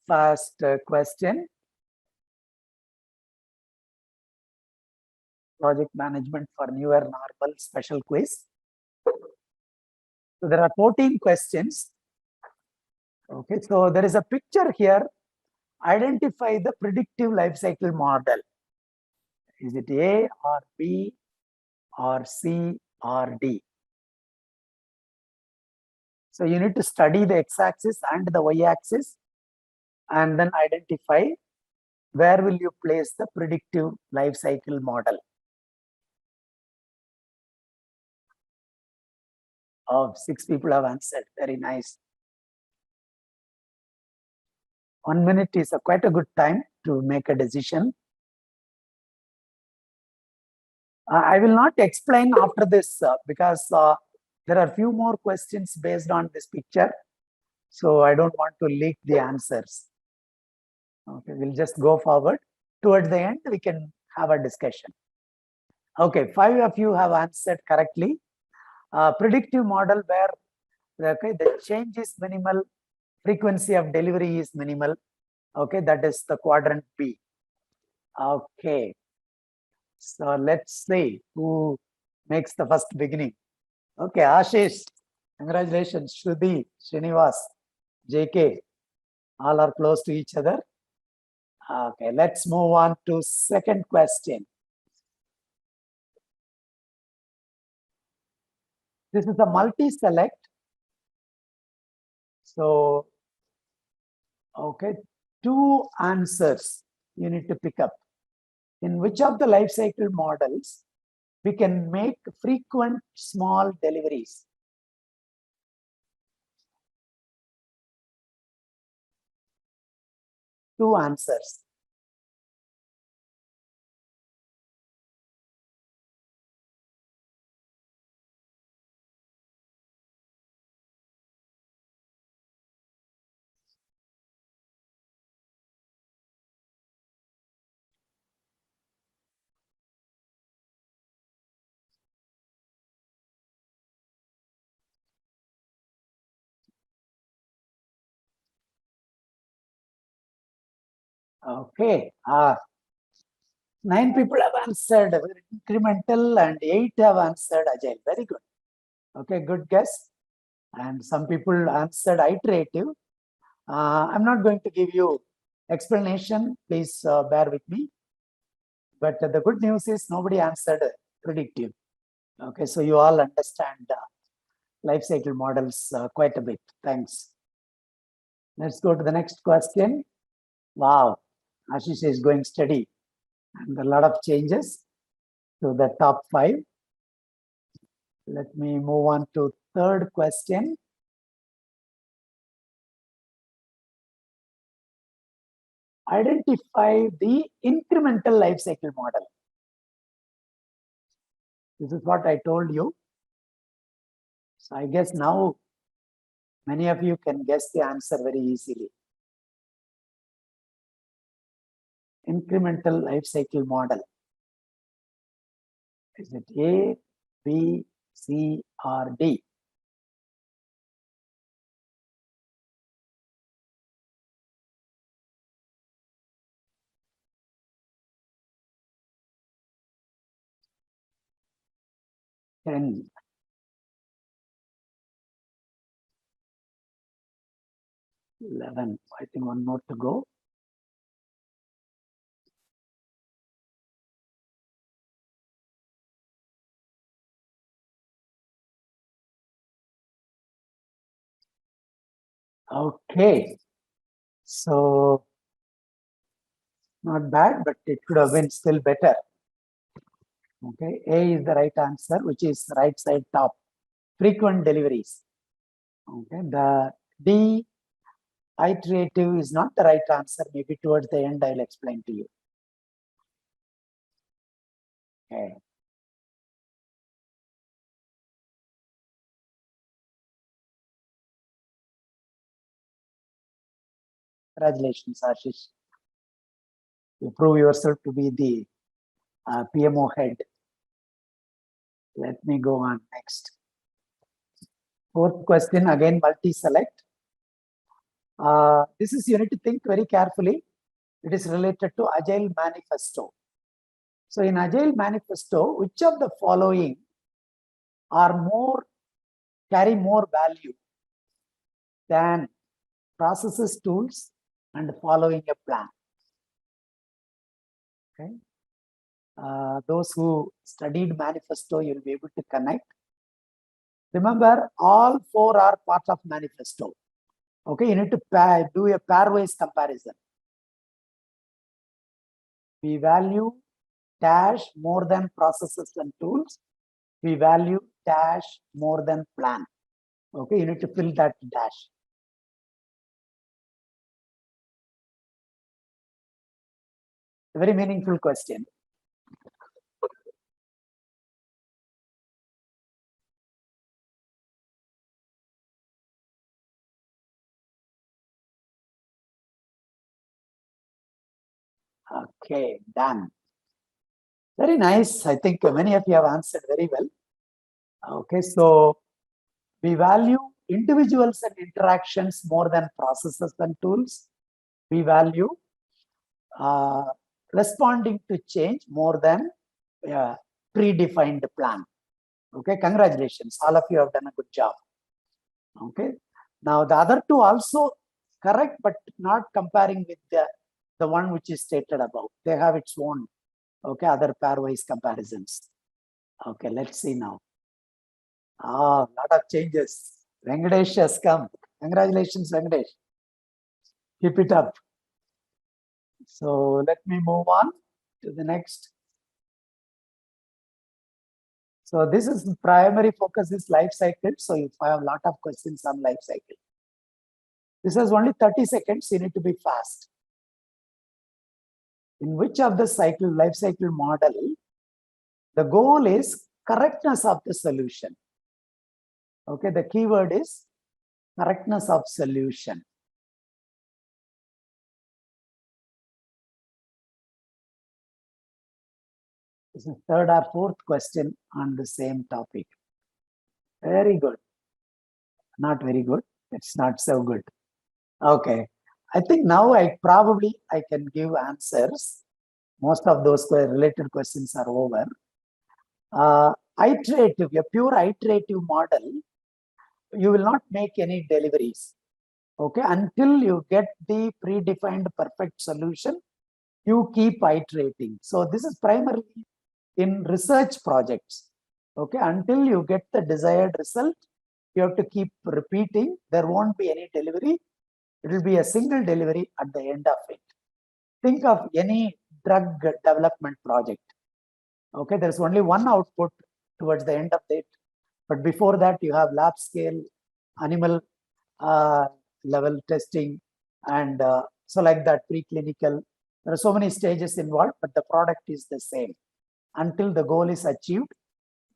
fast question. Project management for newer normal special quiz. So there are 14 questions. Okay, so there is a picture here. Identify the predictive life cycle model. Is it A or B or C or D? So you need to study the x-axis and the y-axis and then identify where will you place the predictive life cycle model. Oh, 6 people have answered. Very nice. 1 minute is quite a good time to make a decision. I will not explain after this because there are few more questions based on this picture. So I don't want to leak the answers. Okay, we'll just go forward. Towards the end, we can have a discussion. Okay, 5 of you have answered correctly. Predictive model where the change is minimal, frequency of delivery is minimal. Okay, that is the quadrant B. Okay, so let's see who makes the first beginning. Okay, Ashish, congratulations. Shruti, Srinivas, JK, all are close to each other. Okay, let's move on to second question. This is a multi-select. So, okay, 2 answers you need to pick up. In which of the life cycle models we can make frequent small deliveries? Two answers. Okay. 9 people have answered incremental and 8 have answered agile. Very good. Okay, good guess. And some people answered iterative. I'm not going to give you explanation. Please bear with me. But the good news is nobody answered predictive. Okay, so you all understand life cycle models quite a bit. Thanks. Let's go to the next question. Wow, Ashish is going steady. And a lot of changes to the top 5. Let me move on to third question. Identify the incremental life cycle model. This is what I told you. So I guess now many of you can guess the answer very easily. Incremental life cycle model. Is it A, B, C, or D? And 11. I think one more to go. Okay. So not bad, but it could have been still better. Okay, A is the right answer, which is right side top. Frequent deliveries. Okay, the D, iterative, is not the right answer. Maybe towards the end, I'll explain to you. Okay. Congratulations, Ashish. You prove yourself to be the PMO head. Let me go on next. Fourth question, again multi-select. This is, you need to think very carefully. It is related to Agile Manifesto. So in Agile Manifesto, which of the following carry more value than processes, tools, and following a plan? Okay. Those who studied Manifesto, you'll be able to connect. Remember, all four are part of Manifesto. Okay, you need to do a pairwise comparison. We value dash more than processes and tools. We value dash more than plan. Okay, you need to fill that dash. A very meaningful question. Okay, done. Very nice. I think many of you have answered very well. Okay, so we value individuals and interactions more than processes and tools. We value responding to change more than predefined plan. Okay, congratulations. All of you have done a good job. Okay, now the other two also correct, but not comparing with the one which is stated above. They have its own, okay, other pairwise comparisons. Okay, let's see now. Lot of changes. Venkatesh has come. Congratulations, Venkatesh. Keep it up. So let me move on to the next. So this is primary focus is life cycle. So if I have a lot of questions on life cycle, this is only 30 seconds. You need to be fast. In which of the life cycle model, the goal is correctness of the solution. Okay, the keyword is correctness of solution. This is third or fourth question on the same topic. Very good. Not very good. It's not so good. Okay. I think now I can give answers. Most of those related questions are over. Iterative, a pure iterative model, you will not make any deliveries. Okay, until you get the predefined perfect solution, you keep iterating. So this is primarily in research projects. Okay, until you get the desired result, you have to keep repeating. There won't be any delivery. It will be a single delivery at the end of it. Think of any drug development project. Okay, there's only one output towards the end of it. But before that, you have lab scale, animal level testing, and so like that, preclinical. There are so many stages involved, but the product is the same. Until the goal is achieved,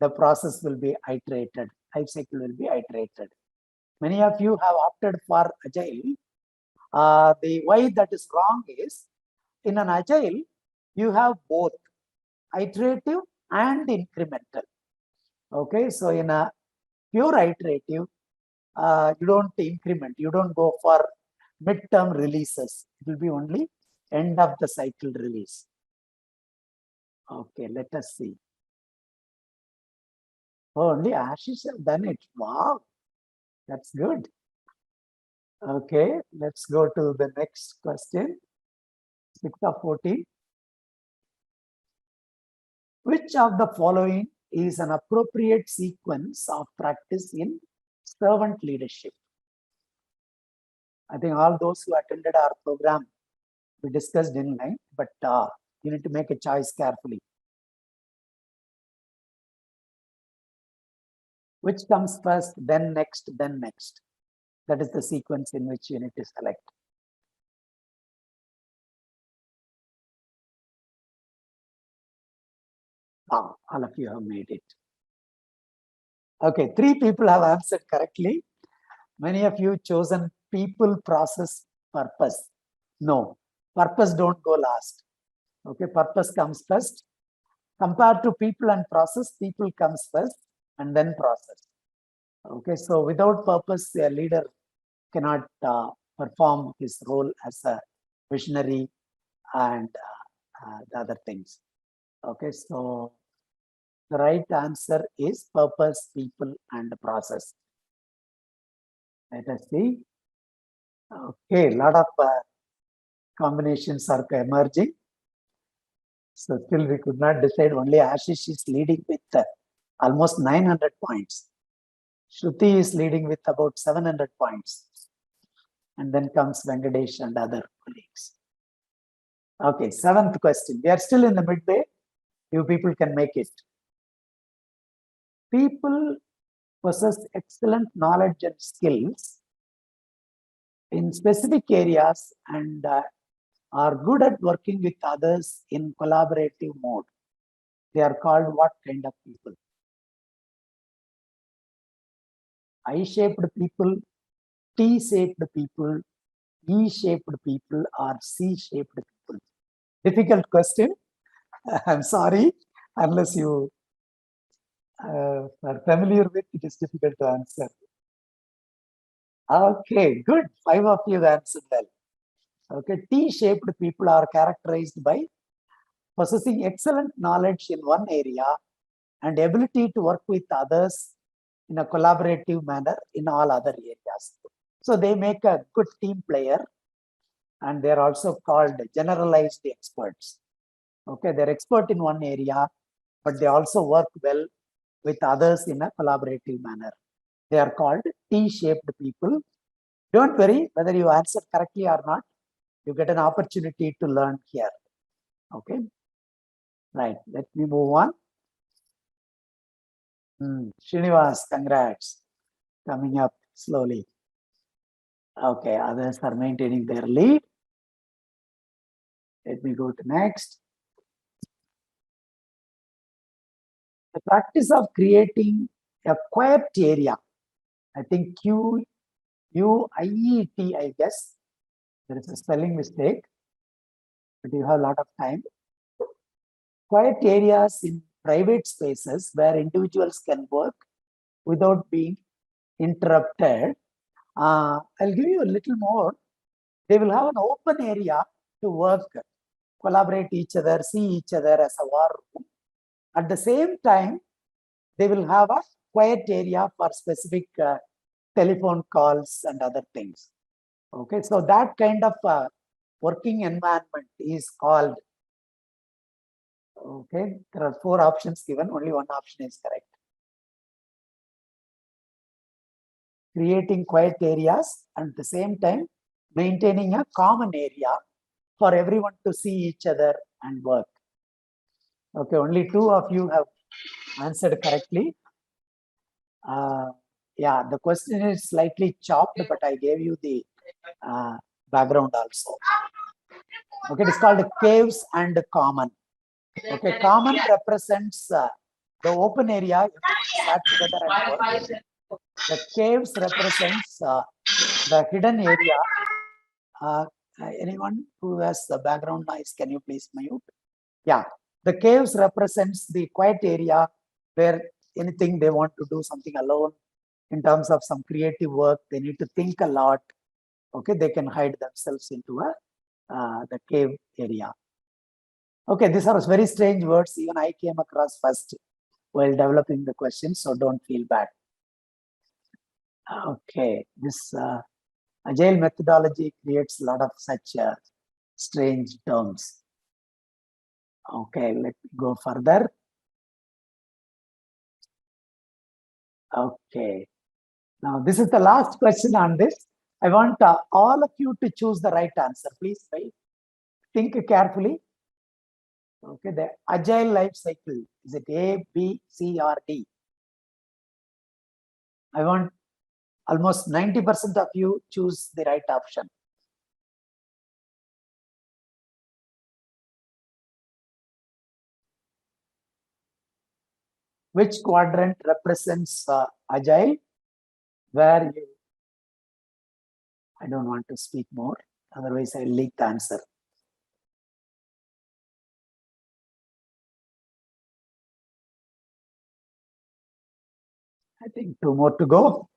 the process will be iterated. Life cycle will be iterated. Many of you have opted for Agile. The why that is wrong is, in an Agile, you have both iterative and incremental. Okay, so in a pure iterative, you don't increment, you don't go for midterm releases. It will be only end of the cycle release. Okay, let us see. Oh, only Ashish have done it. Wow, that's good. Okay, let's go to the next question. 6 of 14. Which of the following is an appropriate sequence of practice in servant leadership? I think all those who attended our program, we discussed in line, but you need to make a choice carefully. Which comes first, then next, then next? That is the sequence in which you need to select. Wow, all of you have made it. Okay, 3 people have answered correctly. Many of you chosen people, process, purpose. No, purpose don't go last. Okay, purpose comes first. Compared to people and process, people comes first and then process. Okay, so without purpose, a leader cannot perform his role as a visionary and the other things. Okay, so the right answer is purpose, people, and the process. Let us see. Okay, a lot of combinations are emerging. So still we could not decide. Only Ashish is leading with almost 900 points. Shruti is leading with about 700 points. And then comes Venkatesh and other colleagues. Okay, seventh question. We are still in the midway. You people can make it. People possess excellent knowledge and skills in specific areas and are good at working with others in collaborative mode. They are called what kind of people? I-shaped people, T-shaped people, E-shaped people, or C-shaped people? Difficult question. I'm sorry, unless you are familiar with it, is difficult to answer. Okay, good. 5 of you answered well. Okay, T-shaped people are characterized by possessing excellent knowledge in one area and ability to work with others in a collaborative manner in all other areas. So they make a good team player, and they're also called generalized experts. Okay, they're expert in one area, but they also work well with others in a collaborative manner. They are called T-shaped people. Don't worry whether you answer correctly or not. You get an opportunity to learn here. Okay, right. Let me move on. Srinivas, congrats. Coming up slowly. Okay, others are maintaining their lead. Let me go to next. The practice of creating a quiet area. I think Q-U-I-E-T, I guess. There is a spelling mistake, but you have a lot of time. Quiet areas in private spaces where individuals can work without being interrupted. I'll give you a little more. They will have an open area to work, collaborate each other, see each other as a war room. At the same time, they will have a quiet area for specific telephone calls and other things. Okay, so that kind of working environment is called, okay, there are 4 options given, only one option is correct. Creating quiet areas and at the same time maintaining a common area for everyone to see each other and work. Okay, only 2 of you have answered correctly. Yeah, the question is slightly chopped, but I gave you the background also. Okay, it's called caves and common. Okay, common represents the open area, everyone sat together and worked. The caves represents the hidden area. Anyone who has the background noise, can you please mute? Yeah, the caves represents the quiet area where anything they want to do something alone in terms of some creative work, they need to think a lot. Okay, they can hide themselves into the cave area. Okay, these are very strange words. Even I came across first while developing the question, so don't feel bad. Okay, this agile methodology creates a lot of such strange terms. Okay, let me go further. Okay, now this is the last question on this. I want all of you to choose the right answer. Please think carefully. Okay, the agile life cycle, is it A, B, C, or D? I want almost 90% of you choose the right option. Which quadrant represents agile? Where you, I don't want to speak more, otherwise I'll leak the answer. I think 2 more to go.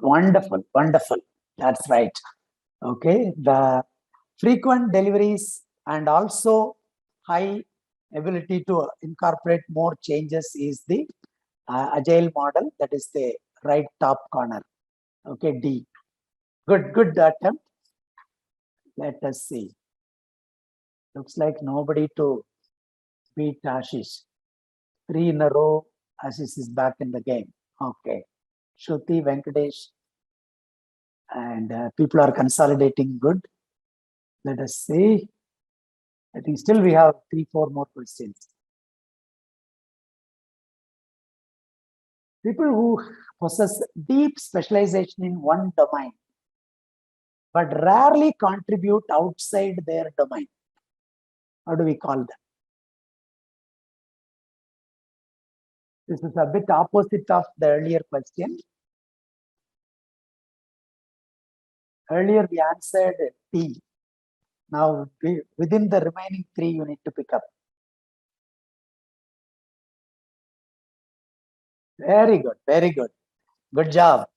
Wonderful, wonderful. That's right. Okay, the frequent deliveries and also high ability to incorporate more changes is the agile model. That is the right top corner. Okay, D. Good attempt. Let us see. Looks like nobody to beat Ashish. 3 in a row. Ashish is back in the game. Okay. Shruti, Venkatesh, and people are consolidating good. Let us see. I think still we have 3-4 more questions. People who possess deep specialization in one domain, but rarely contribute outside their domain. How do we call them? This is a bit opposite of the earlier question. Earlier we answered T. Now within the remaining 3 you need to pick up. Very good, very good. Good job.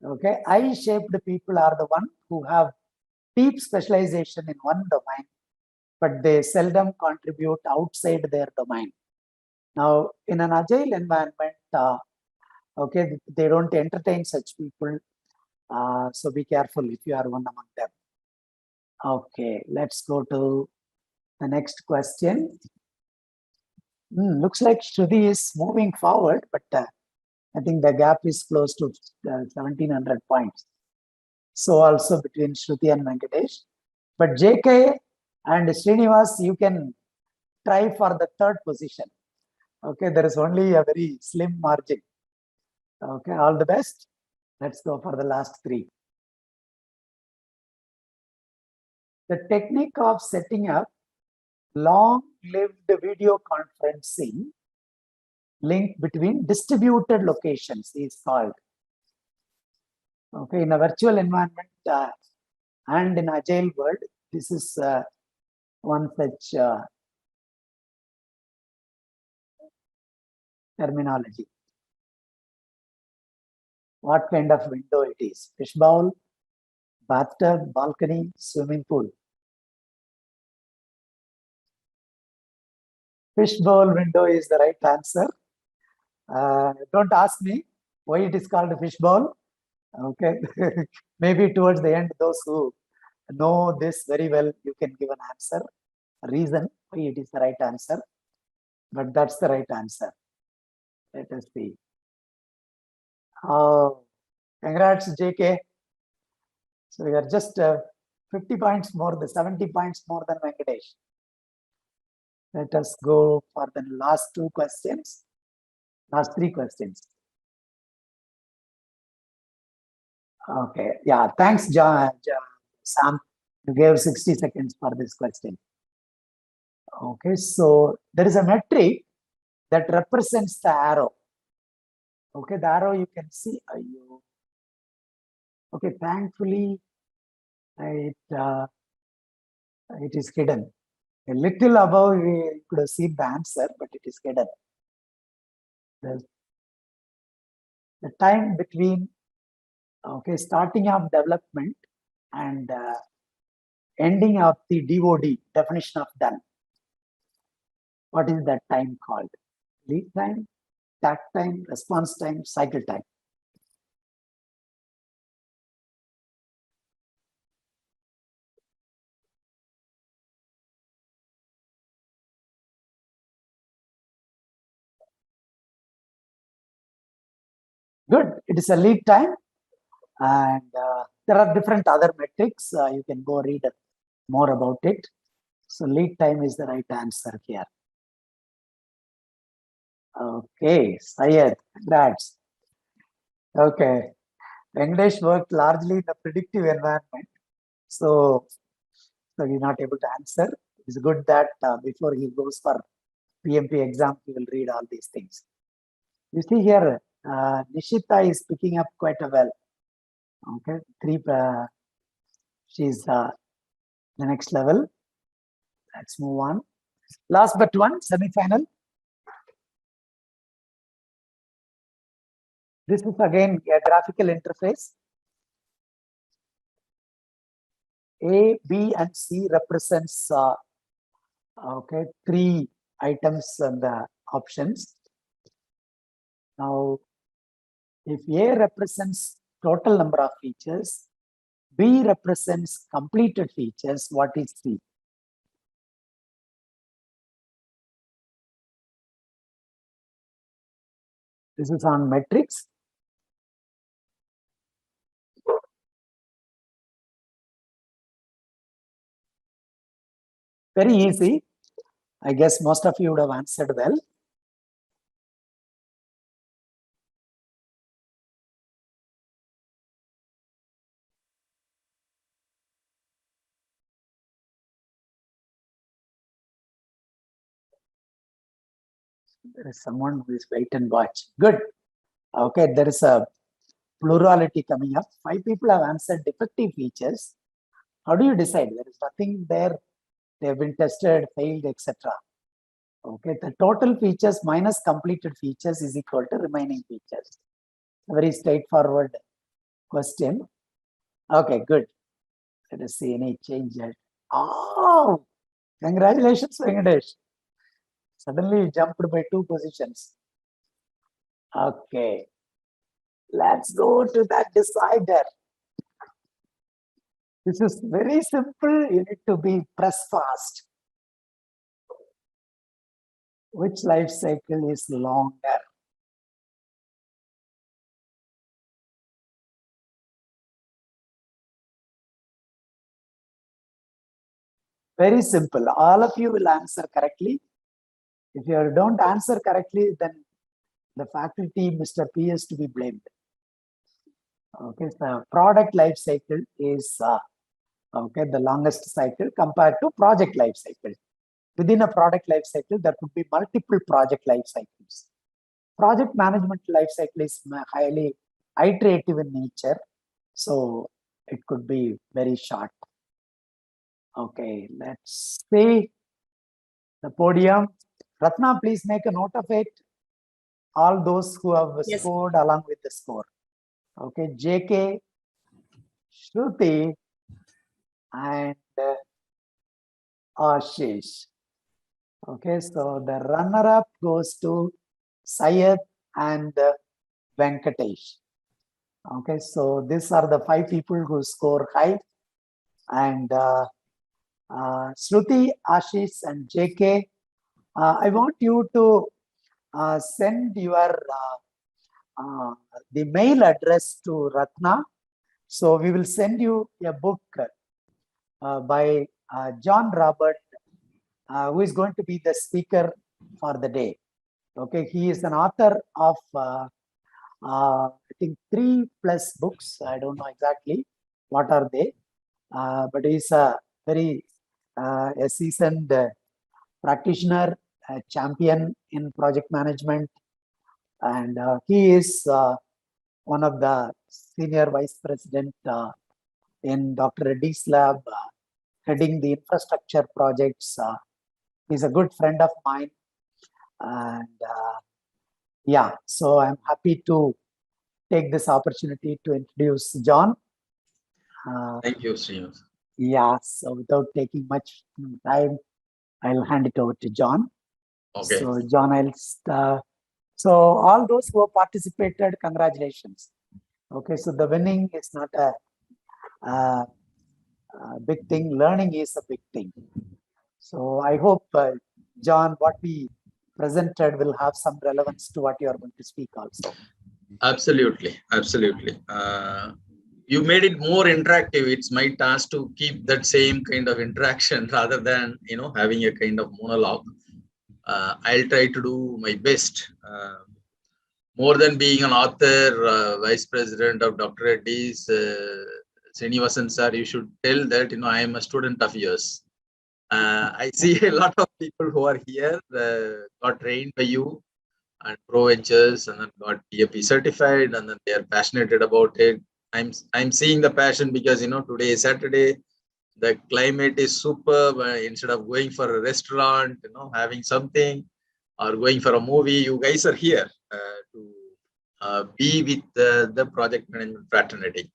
Okay, I-shaped people are the one who have deep specialization in one domain, but they seldom contribute outside their domain. Now, in an agile environment, okay, they don't entertain such people. So be careful if you are one among them. Okay, let's go to the next question. Looks like Shruti is moving forward, but I think the gap is close to 1700 points. So also between Shruti and Venkatesh. But JK and Srinivas, you can try for the third position. Okay, there is only a very slim margin. Okay, all the best. Let's go for the last 3. The technique of setting up long-lived video conferencing link between distributed locations is called. Okay, in a virtual environment and in agile world, this is one such terminology. What kind of window it is? Fishbowl, bathtub, balcony, swimming pool. Fishbowl window is the right answer. Don't ask me why it is called a fishbowl. Okay, maybe towards the end, those who know this very well, you can give an answer, a reason why it is the right answer. But that's the right answer. Let us see. Oh, congrats, JK. So we are just 50 points more, the 70 points more than Venkatesh. Let us go for the last 2 questions, last 3 questions. Okay, yeah, thanks, Sam. You gave 60 seconds for this question. Okay, so there is a metric that represents the arrow. Okay, the arrow you can see. Okay, thankfully, it is hidden. A little above, we could have seen the answer, but it is hidden. The time between starting of development and ending of the DOD, definition of done. What is that time called? Lead time, takt time, response time, cycle time. Good, it is a lead time, and there are different other metrics. You can go read more about it. So lead time is the right answer here. Okay, Syed, congrats. Okay, Venkatesh worked largely in a predictive environment, so he's not able to answer. It's good that before he goes for PMP exam, he will read all these things. You see here, Nishita is picking up quite well. Okay, she's the next level. Let's move on. Last but one, semi-final. This is again a graphical interface. A, B, and C represents okay, 3 items and the options. Now, if A represents total number of features, B represents completed features, what is C? This is on metrics. Very easy. I guess most of you would have answered well. There is someone who is wait and watch. Good. Okay, there is a plurality coming up. 5 people have answered defective features. How do you decide? There is nothing there. They have been tested, failed, etc. Okay, the total features minus completed features is equal to remaining features. Very straightforward question. Okay, good. Let us see any change. Oh, congratulations, Venkatesh. Suddenly you jumped by 2 positions. Okay. Let's go to that decider. This is very simple. You need to be press fast. Which life cycle is longer? Very simple. All of you will answer correctly. If you don't answer correctly, then the faculty, Mr. P, is to be blamed. Okay, so product life cycle is okay, the longest cycle compared to project life cycle. Within a product life cycle, there could be multiple project life cycles. Project management life cycle is highly iterative in nature, so it could be very short. Okay, let's see the podium. Ratna, please make a note of it. All those who have scored along with the score. Okay, JK, Shruti, and Ashish. Okay, so the runner-up goes to Syed and Venkatesh. Okay, so these are the 5 people who score high. And Shruti, Ashish, and JK, I want you to send your the mail address to Ratna. So we will send you a book by John Robert, who is going to be the speaker for the day. Okay, he is an author of I think 3+ books. I don't know exactly what are they, but he's a very a seasoned practitioner, a champion in project management, and he is one of the senior vice president in Dr. Reddy's lab, heading the infrastructure projects. He's a good friend of mine, and yeah, so I'm happy to take this opportunity to introduce John. Thank you, Srinivas. Yeah, so without taking much time, I'll hand it over to John. Okay. So John, so all those who have participated, congratulations. Okay, so the winning is not a big thing. Learning is a big thing. So I hope, John, what we presented will have some relevance to what you are going to speak also. Absolutely, absolutely. You made it more interactive. It's my task to keep that same kind of interaction rather than having a kind of monologue. I'll try to do my best. More than being an author, vice president of Dr. Reddy's, Srinivasan sir, you should tell that I am a student of yours. I see a lot of people who are here got trained by you and Proventures and then got PFP certified, and then they are passionate about it. I'm seeing the passion because today is Saturday, the climate is superb. Instead of going for a restaurant, having something or going for a movie, you guys are here to be with the project management fraternity.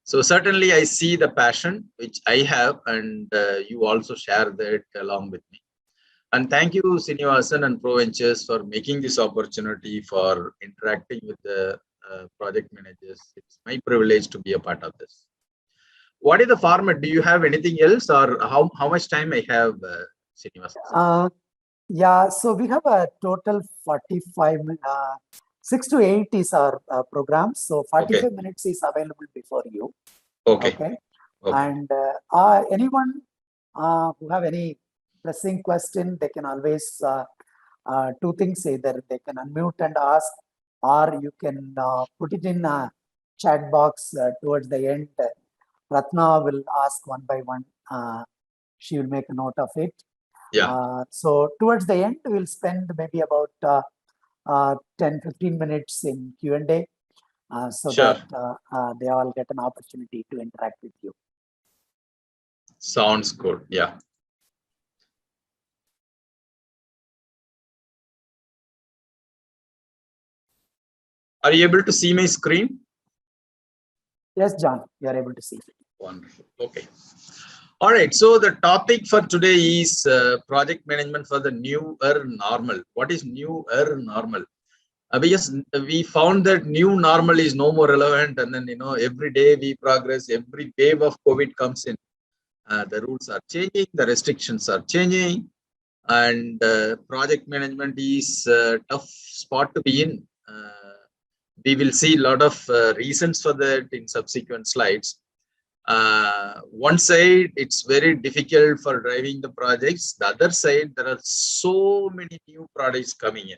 So certainly I see the passion which I have, and you also share that along with me. And thank you, Srinivasan and Proventures, for making this opportunity for interacting with the project managers. It's my privilege to be a part of this. What is the format? Do you have anything else, or how much time I have, Srinivasan? Yeah, so we have a total 45 6 to 8 is our program. So 45 minutes is available before you. Okay. And anyone who have any pressing question, they can always two things: either they can unmute and ask, or you can put it in a chat box towards the end. Ratna will ask one by one. She will make a note of it. Yeah. So towards the end, we'll spend maybe about 10-15 minutes in Q&A so Sure. that they all get an opportunity to interact with you. Sounds good. Yeah. Are you able to see my screen? Yes, John, you are able to see. Wonderful. Okay. All right. So the topic for today is project management for the newer normal. What is newer normal? Because we found that new normal is no more relevant, and then every day we progress. Every wave of COVID comes in. The rules are changing. The restrictions are changing, and project management is a tough spot to be in. We will see a lot of reasons for that in subsequent slides. One side, it's very difficult for driving the projects. The other side, there are so many new products coming in.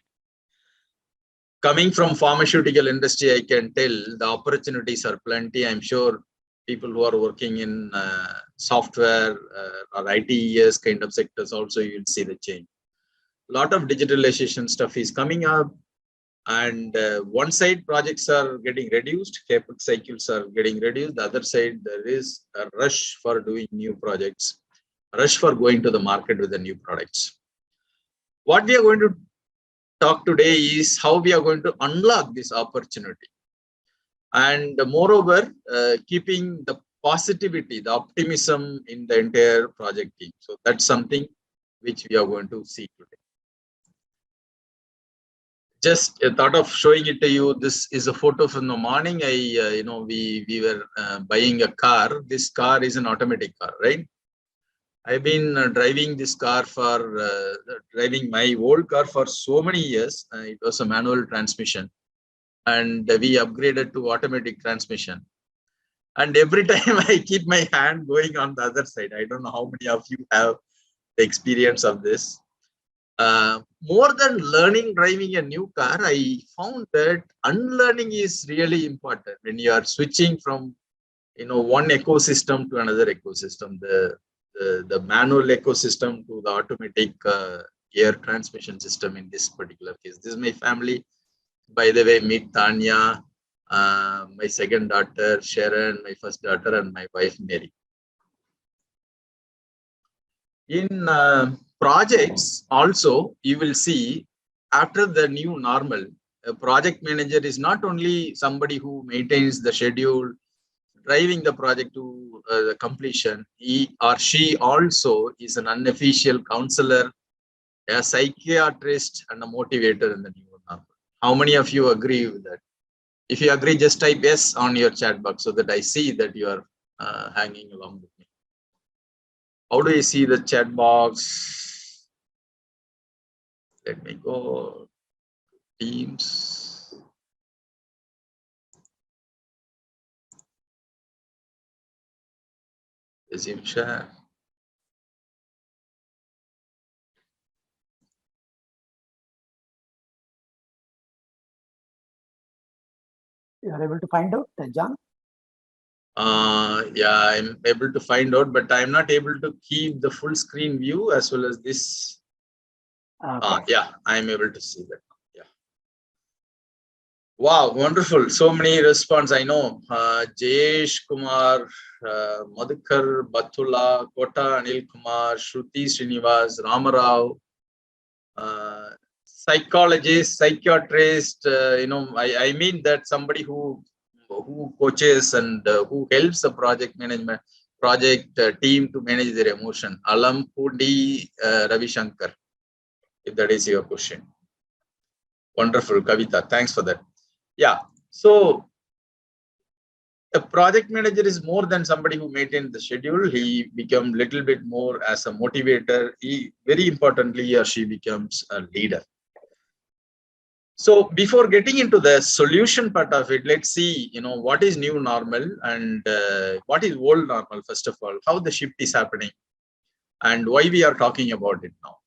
Coming from pharmaceutical industry, I can tell the opportunities are plenty. I'm sure people who are working in software or ITES kind of sectors also, you'll see the change. A lot of digitalization stuff is coming up. And one side, projects are getting reduced, capex cycles are getting reduced. The other side, there is a rush for doing new projects, a rush for going to the market with the new products. What we are going to talk today is how we are going to unlock this opportunity. And moreover, keeping the positivity, the optimism in the entire project team. So that's something which we are going to see today. Just a thought of showing it to you. This is a photo from the morning. We were buying a car. This car is an automatic car, right? I've been driving this car for driving my old car for so many years. It was a manual transmission, and we upgraded to automatic transmission. And every time I keep my hand going on the other side. I don't know how many of you have the experience of this. More than learning driving a new car, I found that unlearning is really important when you are switching from one ecosystem to another ecosystem, the manual ecosystem to the automatic air transmission system. In this particular case, this is my family. By the way, meet Tanya, my second daughter Sharon, my first daughter, and my wife Mary. In projects also, you will see after the new normal, a project manager is not only somebody who maintains the schedule, driving the project to the completion. He or she also is an unofficial counselor, a psychiatrist, and a motivator in the new normal. How many of you agree with that? If you agree, just type yes on your chat box so that I see that you are hanging along with me. How do you see the chat box? Let me go. Teams. Resume share. You are able to find out, John? Yeah, I'm able to find out, but I'm not able to keep the full screen view as well as this. Okay. Yeah, I'm able to see that. Yeah. Wow, wonderful. So many response. I know Jayesh Kumar, Madhukar, Batula, Kota Anil Kumar, Shruti Srinivas, Ramarao, psychologist, psychiatrist, I mean that somebody who coaches and who helps the project management project team to manage their emotion. Alampudi Ravi Shankar, if that is your question. Wonderful, Kavita. Thanks for that. Yeah. So a project manager is more than somebody who maintains the schedule. He becomes a little bit more as a motivator. Very importantly, he or she becomes a leader. So before getting into the solution part of it, let's see, what is new normal and what is old normal, first of all, how the shift is happening and why we are talking about it now.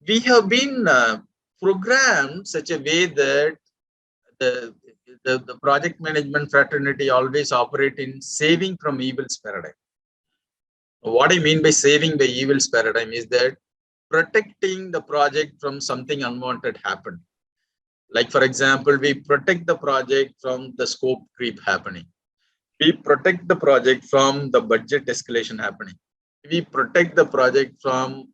We have been programmed such a way that the project management fraternity always operate in saving from evil's paradigm. What I mean by saving the evil's paradigm is that protecting the project from something unwanted happened. Like, for example, we protect the project from the scope creep happening. We protect the project from the budget escalation happening. We protect the project from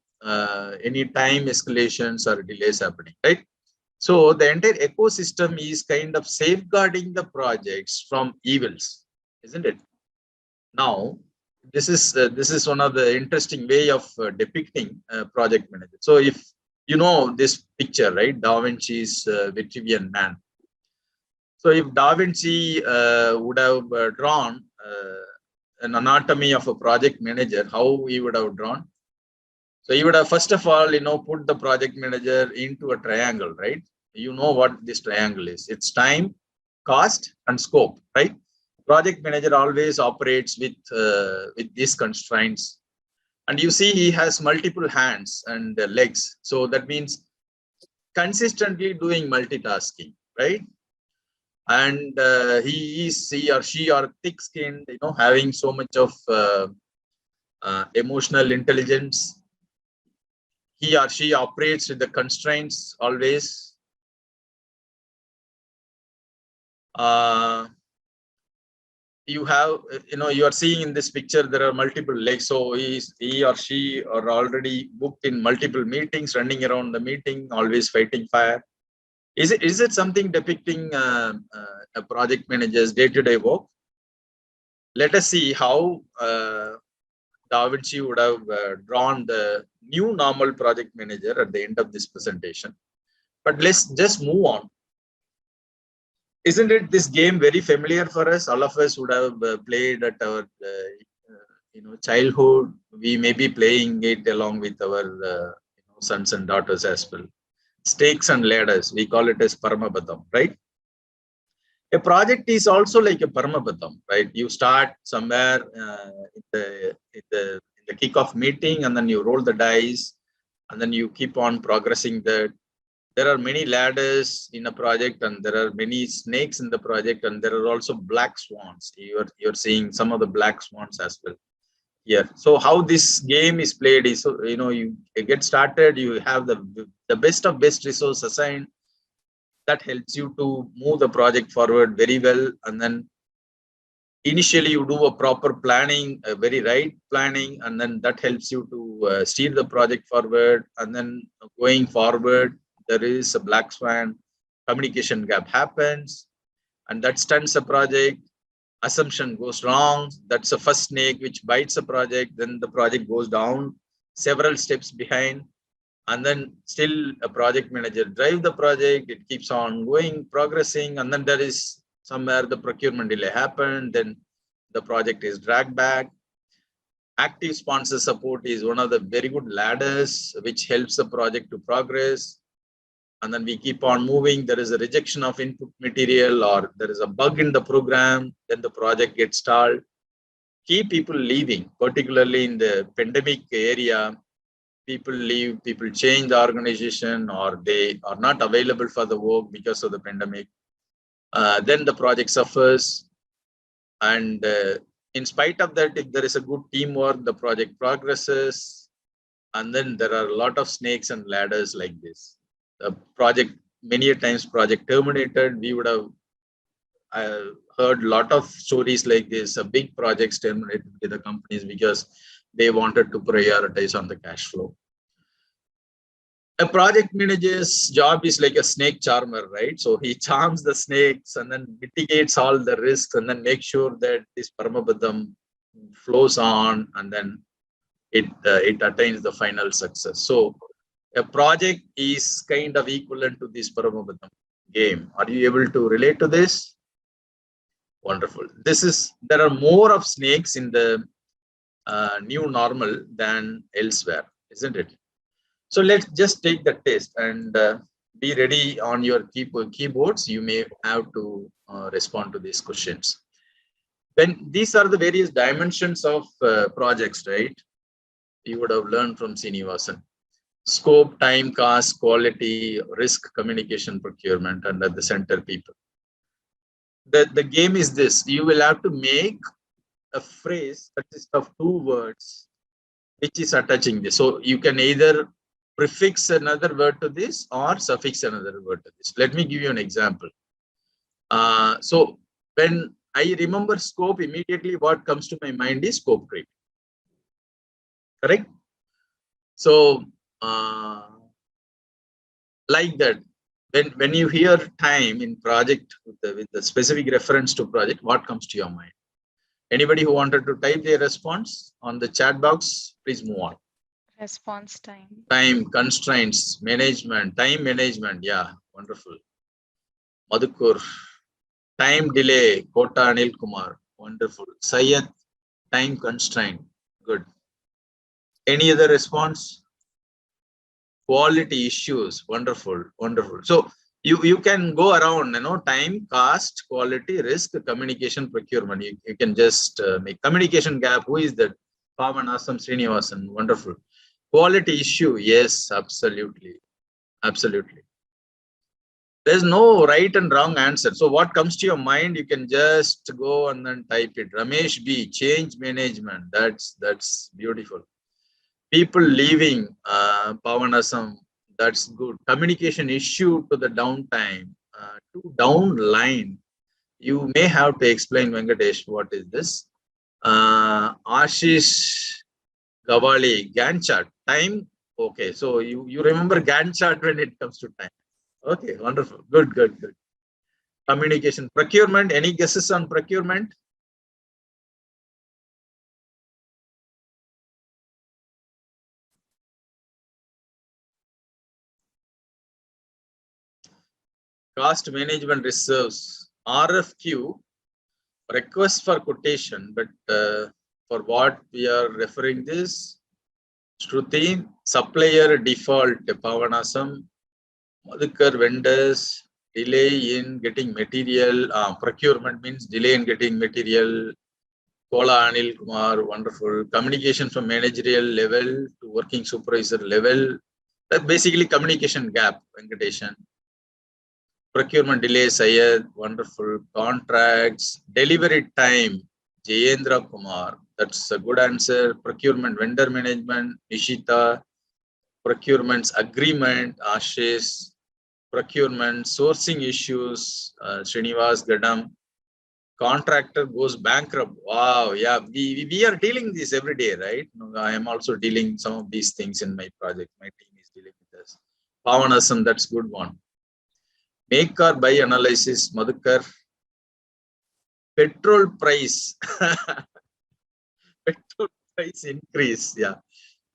any time escalations or delays happening, right? So the entire ecosystem is kind of safeguarding the projects from evils, isn't it? Now, this is one of the interesting way of depicting project management. So if you know this picture, right, Da Vinci's Vitruvian Man. So if Da Vinci would have drawn an anatomy of a project manager, how he would have drawn? So he would have first of all, put the project manager into a triangle, right? You know what this triangle is? It's time, cost, and scope, right? Project manager always operates with these constraints, and you see he has multiple hands and legs. So that means consistently doing multitasking, right? And he or she are thick-skinned, having so much of emotional intelligence. He or she operates with the constraints always. You have, you are seeing in this picture, there are multiple legs. So he or she are already booked in multiple meetings, running around the meeting, always fighting fire. Is it something depicting a project manager's day-to-day work? Let us see how Da Vinci would have drawn the new normal project manager at the end of this presentation. But let's just move on. Isn't it this game very familiar for us? All of us would have played at our childhood. We may be playing it along with our sons and daughters as well. Stakes and ladders, we call it as Paramabadam, right? A project is also like a Paramabadam, right? You start somewhere in the kickoff meeting, and then you roll the dice, and then you keep on progressing that. There are many ladders in a project, and there are many snakes in the project, and there are also black swans. You're seeing some of the black swans as well here. So how this game is played is, you get started, you have the best of best resource assigned. That helps you to move the project forward very well. And then initially you do a proper planning, a very right planning, and then that helps you to steer the project forward. And then going forward, there is a black swan, communication gap happens, and that stunts a project. Assumption goes wrong. That's the first snake which bites a project. Then the project goes down several steps behind. And then still a project manager drive the project. It keeps on going, progressing. And then there is somewhere the procurement delay happened. Then the project is dragged back. Active sponsor support is one of the very good ladders which helps the project to progress. And then we keep on moving. There is a rejection of input material, or there is a bug in the program. Then the project gets stalled. Key people leaving, particularly in the pandemic area. People leave, people change the organization, or they are not available for the work because of the pandemic. Then the project suffers. And in spite of that, if there is a good teamwork, the project progresses. And then there are a lot of snakes and ladders like this. The project, many a times project terminated. We would have heard a lot of stories like this. Big projects terminated with the companies because they wanted to prioritize on the cash flow. A project manager's job is like a snake charmer, right? So he charms the snakes and then mitigates all the risks and then make sure that this Paramabadam flows on and then it attains the final success. So a project is kind of equivalent to this Paramabadam game. Are you able to relate to this? Wonderful. There are more of snakes in the new normal than elsewhere, isn't it? So let's just take the test and be ready on your keyboards. You may have to respond to these questions. When these are the various dimensions of projects, right? You would have learned from Srinivasan. Scope, time, cost, quality, risk, communication, procurement, and at the center people. The game is this. You will have to make a phrase that consists of 2 words which is attaching this. So you can either prefix another word to this or suffix another word to this. Let me give you an example. So when I remember scope, immediately what comes to my mind is scope creep. Correct? So like that, when you hear time in project with the specific reference to project, what comes to your mind? Anybody who wanted to type their response on the chat box, please move on. Response time. Time, constraints, management, time management. Yeah, wonderful. Madhukur, time delay, Kota Anil Kumar. Wonderful. Sayed, time constraint. Good. Any other response? Quality issues. Wonderful. Wonderful. So you can go around, time, cost, quality, risk, communication, procurement. You can just make communication gap. Who is that? Pavanasam Srinivasan. Wonderful. Quality issue. Yes, absolutely. Absolutely. There's no right and wrong answer. So what comes to your mind, you can just go and then type it. Ramesh B, change management. That's beautiful. People leaving, Pavanasam, that's good. Communication issue to the downtime, to downline. You may have to explain, Venkatesh, what is this? Ashish Gawali, Gantt chart, time. Okay, so you remember Gantt chart when it comes to time. Okay, wonderful. Good, good, good. Communication, procurement. Any guesses on procurement? Cost management reserves, RFQ, request for quotation, but for what we are referring this, Shruti, supplier default, Pavanasam, Madhukar, vendors, delay in getting material, procurement means delay in getting material, Kola Anil Kumar, wonderful. Communication from managerial level to working supervisor level, that's basically communication gap, Venkateshan. Procurement delay, Sayed, wonderful. Contracts, delivery time, Jayendra Kumar, that's a good answer. Procurement, vendor management, Nishita. Procurements agreement, Ashish. Procurement, sourcing issues, Srinivas Gadam. Contractor goes bankrupt. Wow, yeah, we are dealing this every day, right? I am also dealing some of these things in my project. My team is dealing with this. Pavanasam, that's good one. Make or buy analysis, Madhukar. Petrol price. Petrol price increase. Yeah.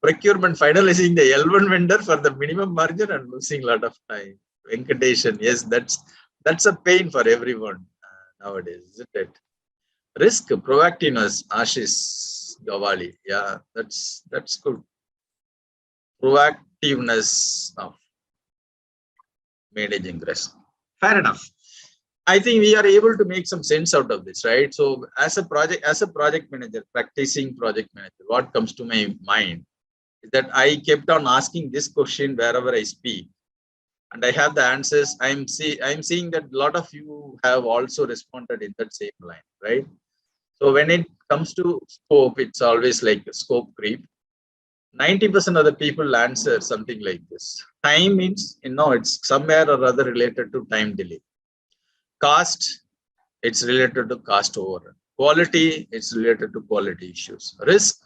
Procurement, finalizing the L1 vendor for the minimum margin and losing a lot of time. Venkateshan, yes, that's a pain for everyone nowadays, isn't it? Risk, proactiveness, Ashish Gawali. Yeah, that's good. Proactiveness of managing risk. Fair enough. I think we are able to make some sense out of this, right? So as a project manager, practicing project manager, what comes to my mind is that I kept on asking this question wherever I speak, and I have the answers. I'm seeing that a lot of you have also responded in that same line, right? So when it comes to scope, it's always like a scope creep. 90% of the people answer something like this. Time means, it's somewhere or other related to time delay. Cost, it's related to cost overrun. Quality, it's related to quality issues. Risk,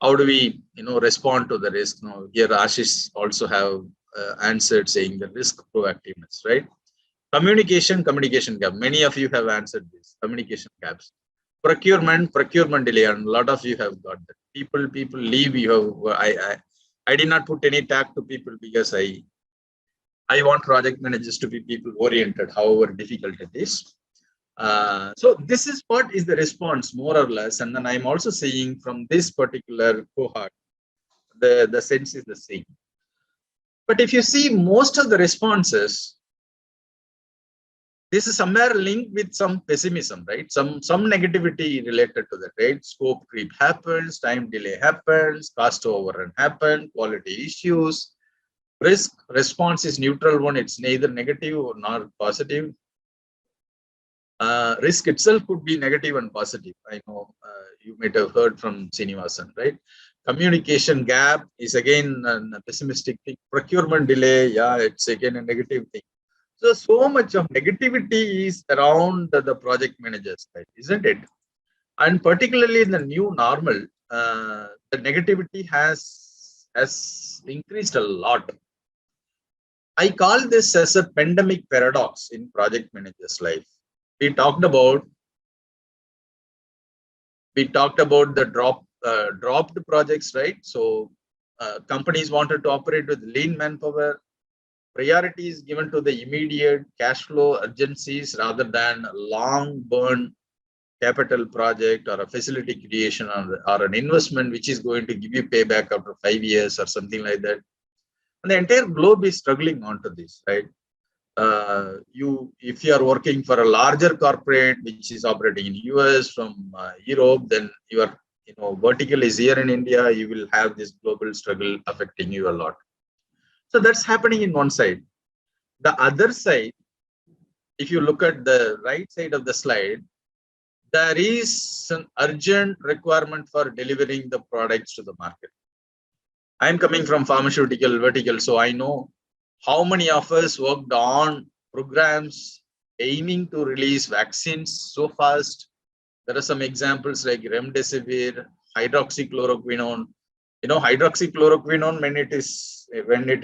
how do we respond to the risk? Here Ashish also have answered saying the risk proactiveness, right? Communication gap. Many of you have answered this. Communication gaps. Procurement delay, and a lot of you have got that. People leave. I did not put any tag to people because I want project managers to be people oriented, however difficult it is. So this is what is the response, more or less. And then I'm also saying from this particular cohort, the sense is the same. But if you see most of the responses, this is somewhere linked with some pessimism, right? Some negativity related to that, right? Scope creep happens, time delay happens, cost overrun happens, quality issues. Risk response is neutral one. It's neither negative or nor positive. Risk itself could be negative and positive. I know you might have heard from Srinivasan, right? Communication gap is again a pessimistic thing. Procurement delay, yeah, it's again a negative thing. So much of negativity is around the project managers, right? Isn't it? And particularly in the new normal, the negativity has increased a lot. I call this as a pandemic paradox in project managers' life. We talked about the dropped projects, right? So companies wanted to operate with lean manpower. Priority is given to the immediate cash flow urgencies rather than a long burn capital project or a facility creation or an investment which is going to give you payback after 5 years or something like that. And the entire globe is struggling onto this, right? If you are working for a larger corporate which is operating in US from Europe, then your vertical is here in India, you will have this global struggle affecting you a lot. So that's happening in one side. The other side, if you look at the right side of the slide, there is an urgent requirement for delivering the products to the market. I'm coming from pharmaceutical vertical, so I know how many of us worked on programs aiming to release vaccines so fast. There are some examples like remdesivir, hydroxychloroquine. Hydroxychloroquine, when it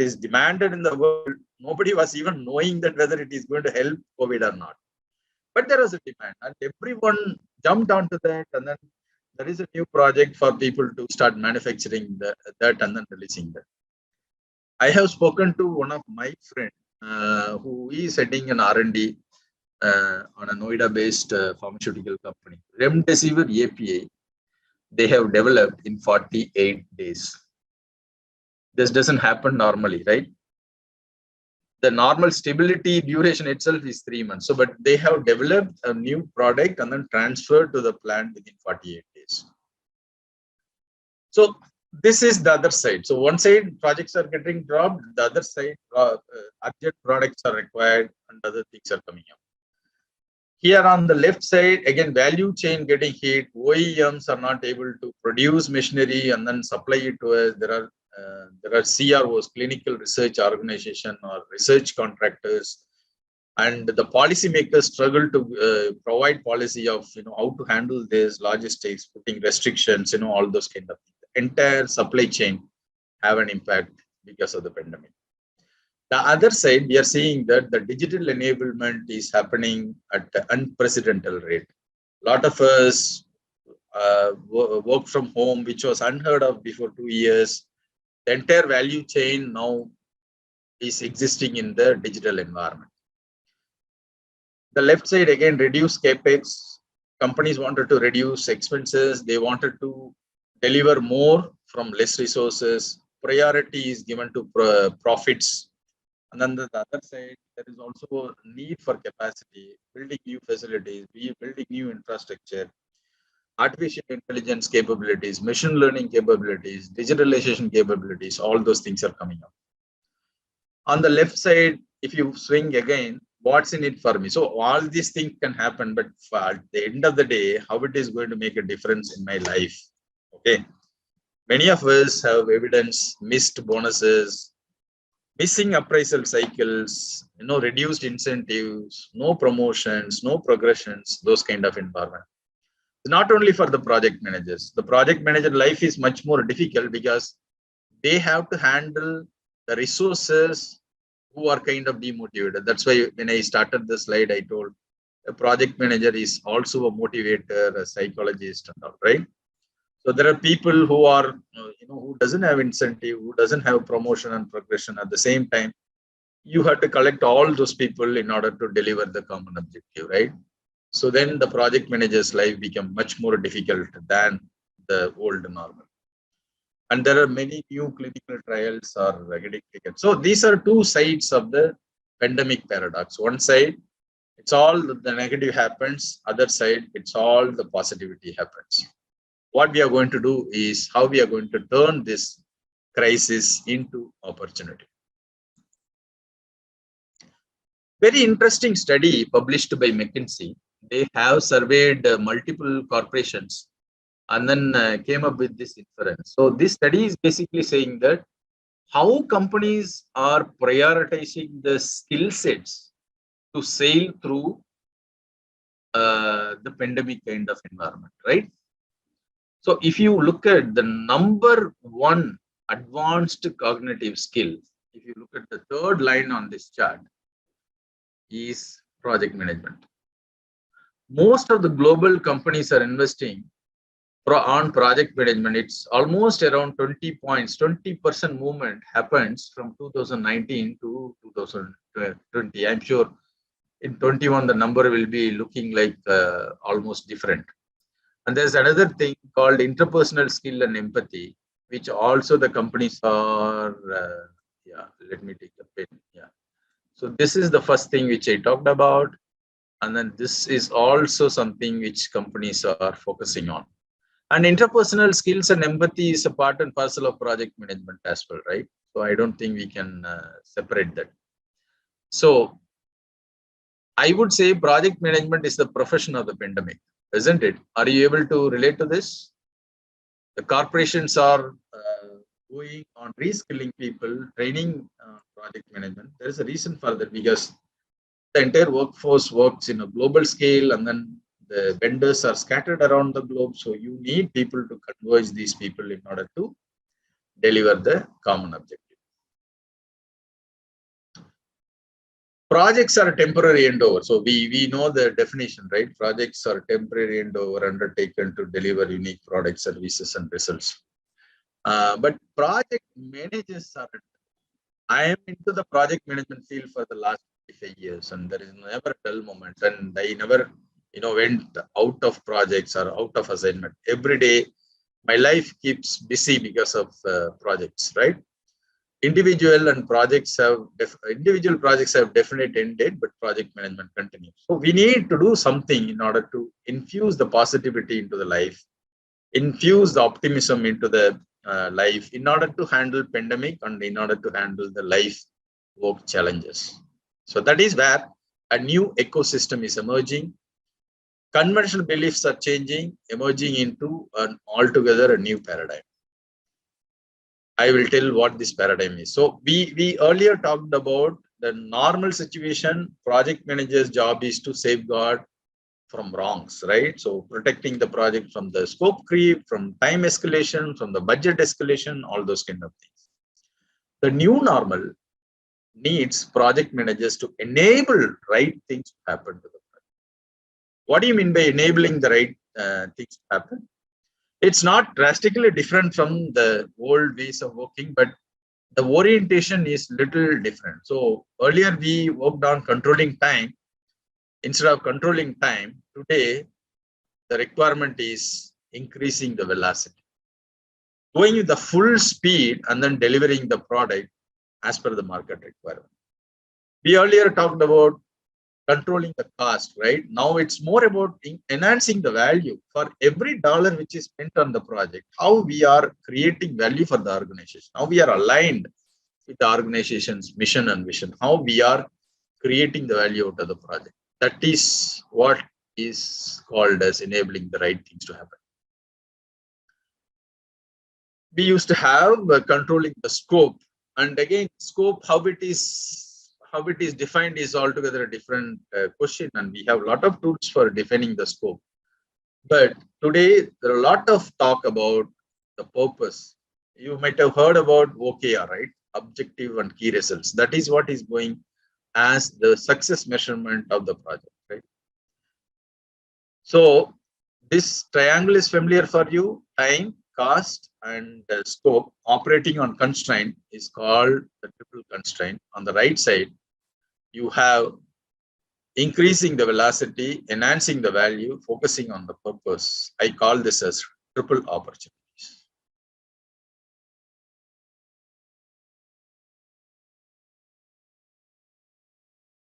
is demanded in the world, nobody was even knowing that whether it is going to help COVID or not. But there was a demand, and everyone jumped onto that, and then there is a new project for people to start manufacturing that and then releasing that. I have spoken to one of my friends who is heading an R&D on a Noida-based pharmaceutical company. Remdesivir API, they have developed in 48 days. This doesn't happen normally, right? The normal stability duration itself is 3 months. So, but they have developed a new product and then transferred to the plant within 48 days. So this is the other side. So one side projects are getting dropped, the other side urgent products are required and other things are coming up. Here on the left side, again, value chain getting hit. OEMs are not able to produce machinery and then supply it to us. There are CROs, clinical research organization, or research contractors, and the policymakers struggle to provide policy of how to handle this, logistics, putting restrictions, all those kind of things. The entire supply chain have an impact because of the pandemic. The other side, we are seeing that the digital enablement is happening at an unprecedented rate. A lot of us work from home, which was unheard of before 2 years. The entire value chain now is existing in the digital environment. The left side, again, reduce capex. Companies wanted to reduce expenses. They wanted to deliver more from less resources. Priority is given to profits. And then the other side, there is also a need for capacity, building new facilities, building new infrastructure, artificial intelligence capabilities, machine learning capabilities, digitalization capabilities, all those things are coming up. On the left side, if you swing again, what's in it for me? So all these things can happen, but at the end of the day, how it is going to make a difference in my life? Okay. Many of us have evidence, missed bonuses, missing appraisal cycles, reduced incentives, no promotions, no progressions, those kind of environment. Not only for the project managers. The project manager life is much more difficult because they have to handle the resources who are kind of demotivated. That's why when I started the slide, I told a project manager is also a motivator, a psychologist, and all, right? So there are people who are, who doesn't have incentive, who doesn't have promotion and progression. At the same time, you have to collect all those people in order to deliver the common objective, right? So then the project manager's life become much more difficult than the old normal. And there are many new clinical trials are getting taken. So these are two sides of the pandemic paradox. One side, it's all the negative happens. Other side, it's all the positivity happens. What we are going to do is how we are going to turn this crisis into opportunity. Very interesting study published by McKinsey. They have surveyed multiple corporations and then came up with this inference. So this study is basically saying that how companies are prioritizing the skill sets to sail through the pandemic kind of environment, right? So if you look at the number one advanced cognitive skill, if you look at the third line on this chart, is project management. Most of the global companies are investing on project management. It's almost around 20 points, 20% movement happens from 2019 to 2020. I'm sure in 21, the number will be looking like almost different. And there's another thing called interpersonal skill and empathy, which also the companies are, let me take a pen. Yeah. So this is the first thing which I talked about. And then this is also something which companies are focusing on. And interpersonal skills and empathy is a part and parcel of project management as well, right? So I don't think we can separate that. So I would say project management is the profession of the pandemic, isn't it? Are you able to relate to this? The corporations are going on reskilling people, training project management. There is a reason for that because the entire workforce works in a global scale and then the vendors are scattered around the globe. So you need people to converge these people in order to deliver the common objective. Projects are temporary handover. So we know the definition, right? Projects are temporary handover undertaken to deliver unique products, services, and results. But project managers are. I am into the project management field for the last 5 years, and there is never a dull moment. And I never, went out of projects or out of assignment. Every day, my life keeps busy because of projects, right? Individual projects have definite end date, but project management continues. So we need to do something in order to infuse the positivity into the life, infuse the optimism into the life in order to handle pandemic and in order to handle the life work challenges. So that is where a new ecosystem is emerging. Conventional beliefs are changing, emerging into an altogether a new paradigm. I will tell what this paradigm is. So we earlier talked about the normal situation. Project manager's job is to safeguard from wrongs, right? So protecting the project from the scope creep, from time escalation, from the budget escalation, all those kind of things. The new normal needs project managers to enable right things to happen to the project. What do you mean by enabling the right things to happen? It's not drastically different from the old ways of working, but the orientation is little different. So earlier we worked on controlling time. Instead of controlling time, today the requirement is increasing the velocity, going with the full speed and then delivering the product as per the market requirement. We earlier talked about controlling the cost, right? Now it's more about enhancing the value for every dollar which is spent on the project, how we are creating value for the organization, how we are aligned with the organization's mission and vision, how we are creating the value out of the project. That is what is called as enabling the right things to happen. We used to have controlling the scope, and again, scope, how it is defined is altogether a different question, and we have a lot of tools for defining the scope. But today, there are a lot of talk about the purpose. You might have heard about OKR, right? objective and key results. That is what is going as the success measurement of the project, right? So this triangle is familiar for you. Time, cost, and scope operating on constraint is called the triple constraint. On the right side, you have increasing the velocity, enhancing the value, focusing on the purpose. I call this as triple opportunities.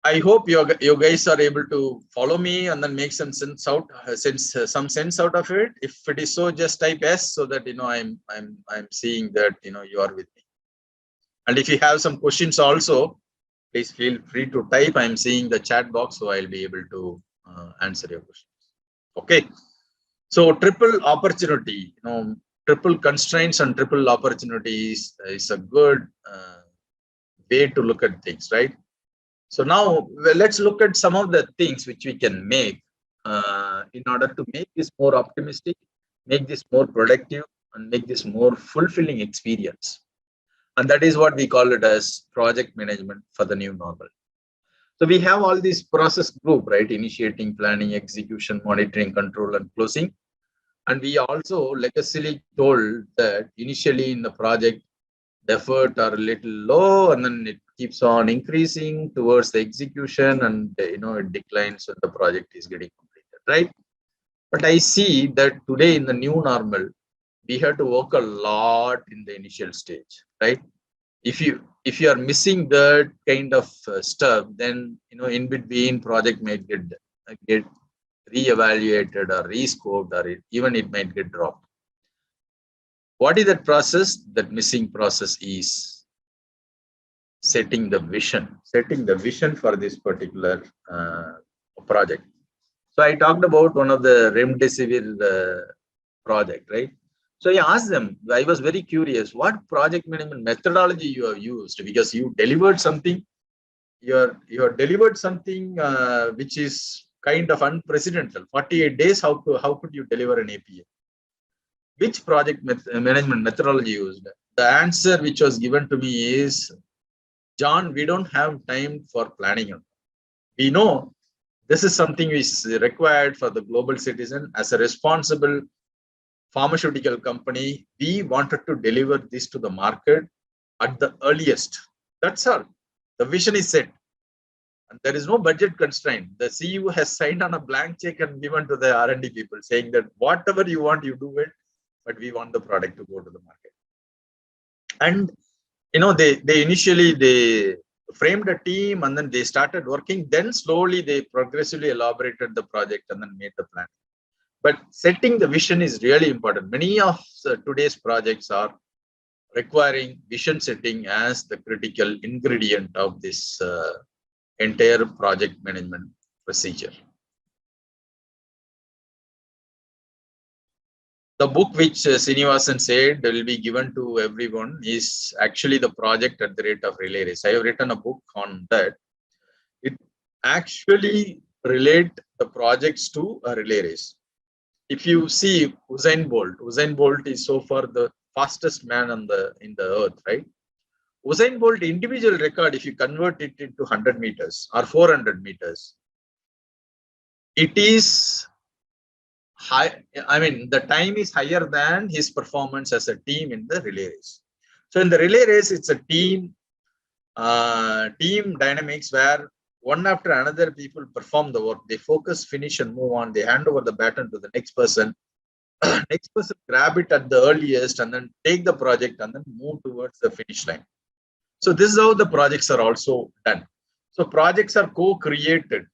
I hope you guys are able to follow me and then make some sense out, some sense out of it. If it is so, just type S so that I'm seeing that you are with me. And if you have some questions also, please feel free to type. I'm seeing the chat box, so I'll be able to answer your questions. Okay. So triple opportunity, triple constraints and triple opportunities is a good way to look at things, right? So now let's look at some of the things which we can make in order to make this more optimistic, make this more productive, and make this more fulfilling experience. And that is what we call it as project management for the new normal. So we have all these process group, right? Initiating, planning, execution, monitoring, control, and closing. And we also legacily told that initially in the project, the effort are a little low, and then it keeps on increasing towards the execution, and it declines when the project is getting completed, right? But I see that today in the new normal, we have to work a lot in the initial stage, right? If you are missing that kind of stuff, then in between project might get re-evaluated or rescoped, or even it might get dropped. What is that process? That missing process is setting the vision for this particular project. So I talked about one of the Remdesivir project, right? So I asked them, I was very curious, what project management methodology you have used, because you delivered something, you have delivered something which is kind of unprecedented. 48 days, how could you deliver an API? Which project management methodology used? The answer which was given to me is, John, we don't have time for planning. We know this is something which is required for the global citizen. As a responsible pharmaceutical company, we wanted to deliver this to the market at the earliest. That's all. The vision is set. And there is no budget constraint. The CEO has signed on a blank check and given to the R&D people saying that whatever you want, you do it, but we want the product to go to the market. And they initially framed a team, and then they started working. Then slowly they progressively elaborated the project and then made the plan. But setting the vision is really important. Many of today's projects are requiring vision setting as the critical ingredient of this entire project management procedure. The book which Srinivasan said will be given to everyone is actually the project at the rate of relay race. I have written a book on that. It actually relates the projects to a relay race. If you see Usain Bolt is so far the fastest man in the earth, right? Usain Bolt individual record, if you convert it into 100 meters or 400 meters, it is high. I mean, the time is higher than his performance as a team in the relay race. So in the relay race, it's a team dynamics where one after another people perform the work. They focus, finish, and move on. They hand over the baton to the next person. Next person grab it at the earliest and then take the project and then move towards the finish line. So this is how the projects are also done. So projects are co-created.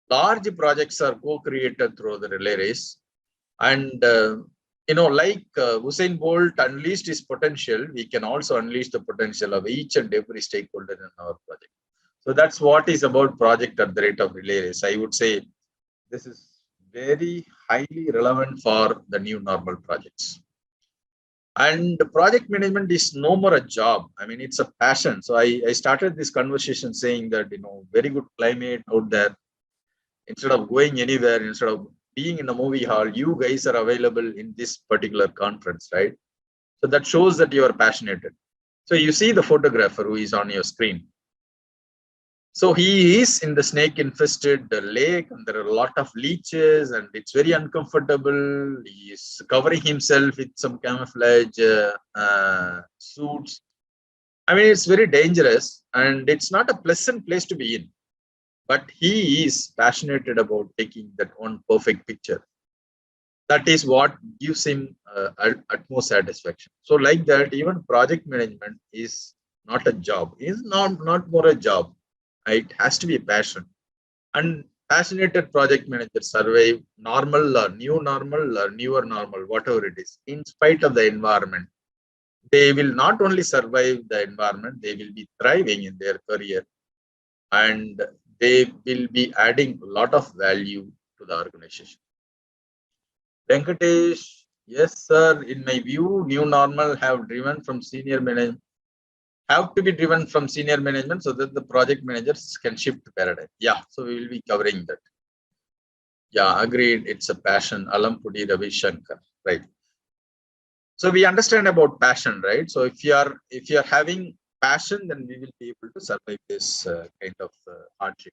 Large projects are co-created through the relay race. And, like Usain Bolt unleashed his potential, we can also unleash the potential of each and every stakeholder in our project. So that's what is about project at the rate of relay race. I would say this is very highly relevant for the new normal projects. And project management is no more a job. I mean, it's a passion. So I started this conversation saying that, very good climate out there. Instead of going anywhere, instead of being in a movie hall, you guys are available in this particular conference, right? So that shows that you are passionate. So you see the photographer who is on your screen. So he is in the snake infested lake, and there are a lot of leeches, and it's very uncomfortable. He is covering himself with some camouflage suits. I mean, it's very dangerous, and it's not a pleasant place to be in. But he is passionate about taking that one perfect picture. That is what gives him utmost satisfaction. So like that, even project management is not a job. It's not more a job. It has to be a passion. And passionate project managers survive normal or new normal or newer normal, whatever it is, in spite of the environment. They will not only survive the environment, they will be thriving in their career, and they will be adding a lot of value to the organization. Venkatesh, yes, sir. In my view, new normal have driven from senior management, have to be driven from senior management so that the project managers can shift paradigm. Yeah, so we will be covering that. Yeah, agreed. It's a passion. Alampudi Ravi Shankar, right? So we understand about passion, right? So if you are having passion, then we will be able to survive this kind of hardship.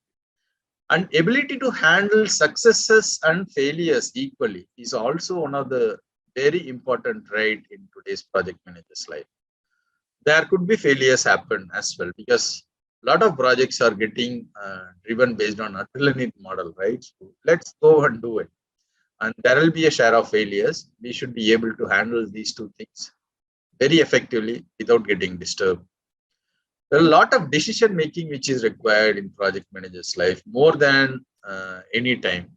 And ability to handle successes and failures equally is also one of the very important trait in today's project manager's life. There could be failures happen as well, because a lot of projects are getting driven based on adrenaline model, right? So let's go and do it. And there will be a share of failures. We should be able to handle these two things very effectively without getting disturbed. There are a lot of decision making which is required in project manager's life more than any time.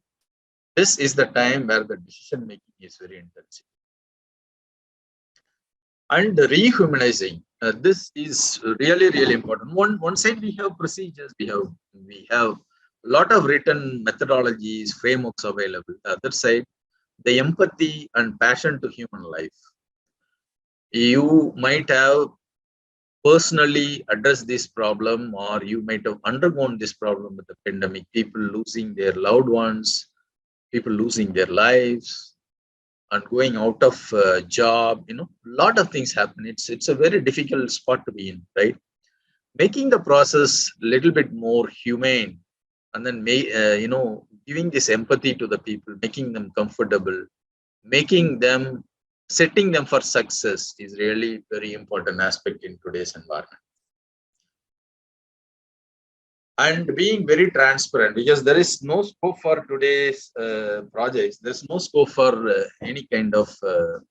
This is the time where the decision making is very intensive. And rehumanizing, this is really important. One side we have procedures, we have a lot of written methodologies, frameworks available. The other side, the empathy and passion to human life. You might have personally addressed this problem, or you might have undergone this problem with the pandemic, people losing their loved ones, people losing their lives, and going out of job. A lot of things happen. It's a very difficult spot to be in, right? Making the process a little bit more humane, and then giving this empathy to the people, making them comfortable, setting them for success is really very important aspect in today's environment. And being very transparent, because there is no scope for today's projects. There's no scope for any kind of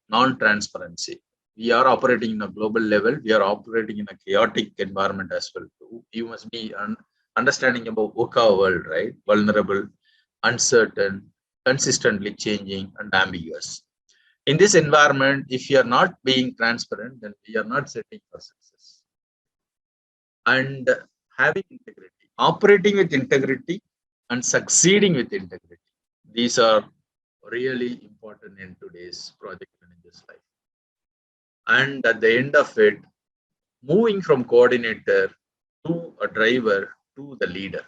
non-transparency. We are operating in a global level. We are operating in a chaotic environment as well. You must be understanding about VUCA world, right? Vulnerable, uncertain, consistently changing, and ambiguous. In this environment, if you are not being transparent, then we are not setting for success. And having integrity, operating with integrity, and succeeding with integrity. These are really important in today's project manager's life. And at the end of it, moving from coordinator to a driver to the leader.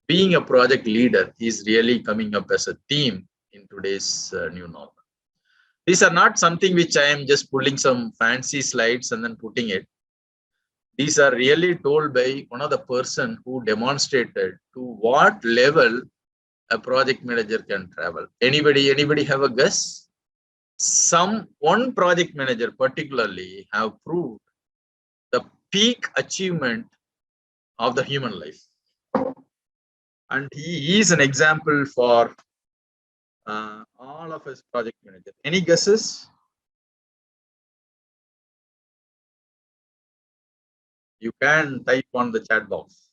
Being a project leader is really coming up as a theme in today's new normal. These are not something which I am just pulling some fancy slides and then putting it. These are really told by one of the person who demonstrated to what level a project manager can travel. Anybody have a guess? One project manager particularly have proved the peak achievement of the human life. And he is an example for all of us project managers. Any guesses? You can type on the chat box.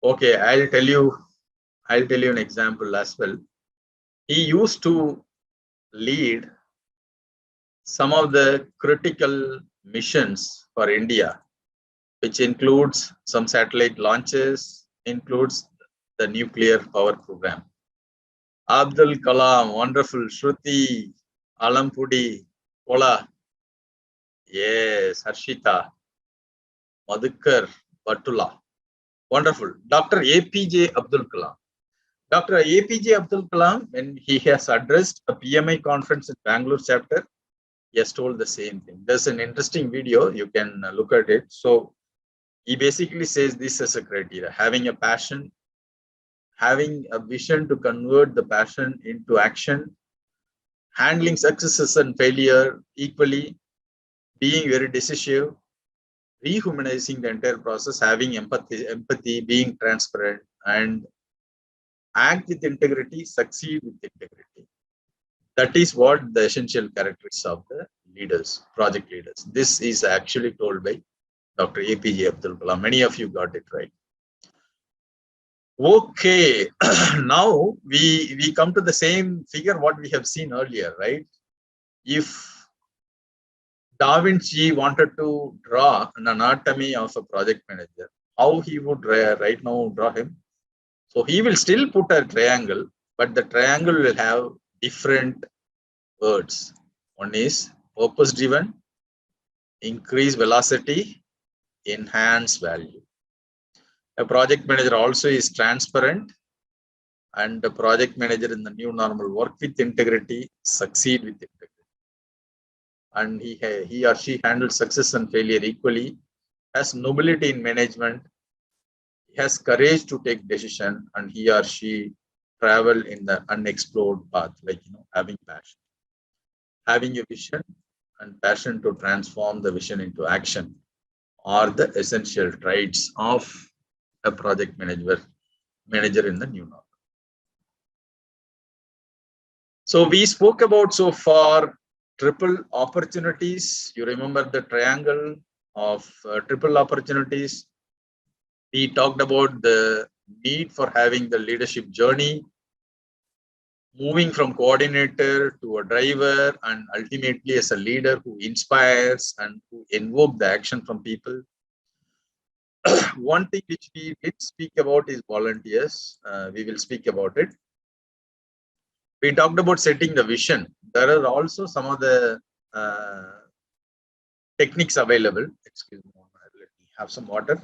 Okay, I'll tell you an example as well. He used to lead some of the critical missions for India, which includes some satellite launches, includes the nuclear power program. Abdul Kalam, wonderful. Shruti, Alampudi, Kola. Yes, Harshita, Madhukar, Batula. Wonderful. Dr. APJ Abdul Kalam. Dr. APJ Abdul Kalam, when he has addressed a PMI conference in Bangalore chapter, he has told the same thing. There's an interesting video, you can look at it. So he basically says this as a criteria: having a passion, having a vision to convert the passion into action, handling successes and failure equally, being very decisive, rehumanizing the entire process, having empathy, being transparent, and act with integrity, succeed with integrity. That is what the essential characteristics of the leaders, project leaders. This is actually told by Dr. APJ Abdul Kalam. Many of you got it right. Okay, now we come to the same figure what we have seen earlier, right? If Da Vinci wanted to draw an anatomy of a project manager, how he would right now draw him? So he will still put a triangle, but the triangle will have different words. One is purpose driven, increase velocity, enhance value. A project manager also is transparent, and the project manager in the new normal work with integrity, succeed with integrity. And he or she handles success and failure equally, has nobility in management, has courage to take decision, and he or she travel in the unexplored path, like having passion, having a vision, and passion to transform the vision into action are the essential traits of a project manager in the new normal. So we spoke about so far triple opportunities. You remember the triangle of triple opportunities. We talked about the need for having the leadership journey, moving from coordinator to a driver, and ultimately as a leader who inspires and who invoke the action from people. One thing which we did speak about is volunteers. We will speak about it. We talked about setting the vision. There are also some of the techniques available. Excuse me, let me have some water.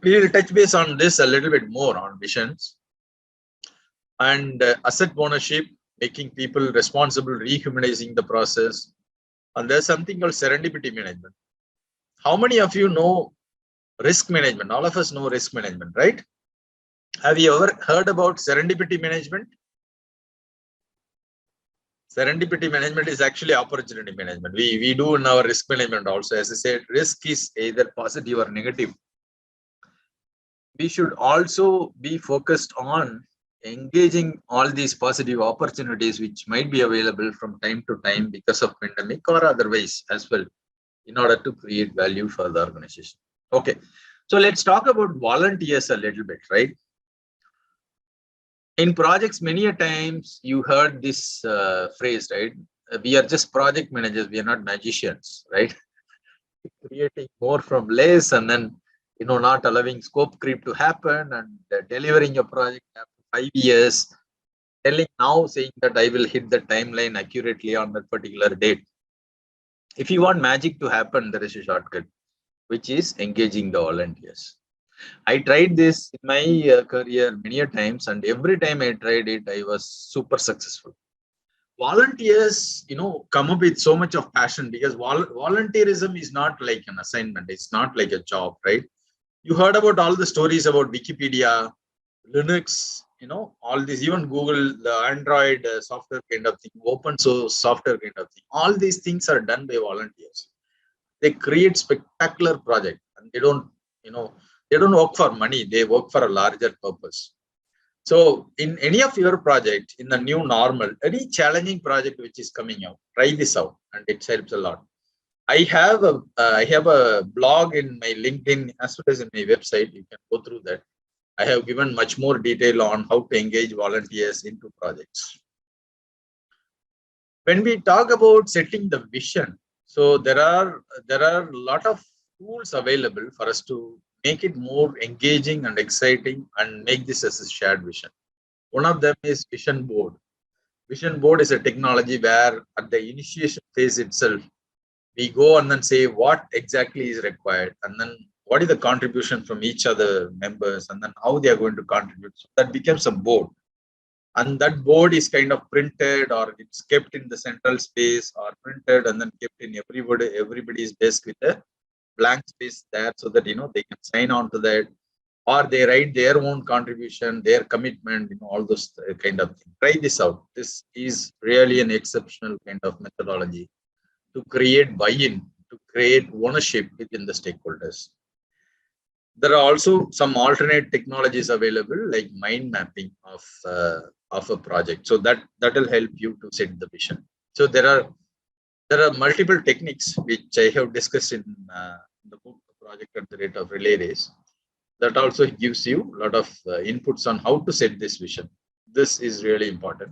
We will touch base on this a little bit more on visions and asset ownership, making people responsible, rehumanizing the process. And there's something called serendipity management. How many of you know risk management? All of us know risk management, right? Have you ever heard about serendipity management? Serendipity management is actually opportunity management. We do in our risk management also. As I said, risk is either positive or negative. We should also be focused on engaging all these positive opportunities which might be available from time to time because of pandemic or otherwise as well, in order to create value for the organization. Okay, so let's talk about volunteers a little bit, right? In projects, many a times you heard this phrase, right? We are just project managers, we are not magicians, right? Creating more from less, and then not allowing scope creep to happen, and delivering a project after 5 years, saying that I will hit the timeline accurately on that particular date. If you want magic to happen, there is a shortcut, which is engaging the volunteers. I tried this in my career many a times, and every time I tried it, I was super successful. Volunteers, come up with so much of passion, because volunteerism is not like an assignment. It's not like a job, right? You heard about all the stories about Wikipedia, Linux, all these, even Google, the Android software kind of thing, open source software kind of thing. All these things are done by volunteers. They create spectacular projects, and they don't work for money. They work for a larger purpose. So in any of your project, in the new normal, any challenging project which is coming out, try this out, and it helps a lot. I have a blog in my LinkedIn as well as in my website. You can go through that. I have given much more detail on how to engage volunteers into projects. When we talk about setting the vision, so there are a lot of tools available for us to make it more engaging and exciting and make this as a shared vision. One of them is vision board. Vision board is a technology where at the initiation phase itself, we go and then say what exactly is required, and then what is the contribution from each other members, and then how they are going to contribute. So that becomes a board. And that board is kind of printed, or it's kept in the central space, or printed and then kept in everybody's desk with a blank space there, so that they can sign on to that, or they write their own contribution, their commitment, all those kind of things. Try this out. This is really an exceptional kind of methodology to create buy-in, to create ownership within the stakeholders. There are also some alternate technologies available, like mind mapping of a project. So that will help you to set the vision. So there are multiple techniques which I have discussed in the book, Project at the Rate of Relay Race. That also gives you a lot of inputs on how to set this vision. This is really important.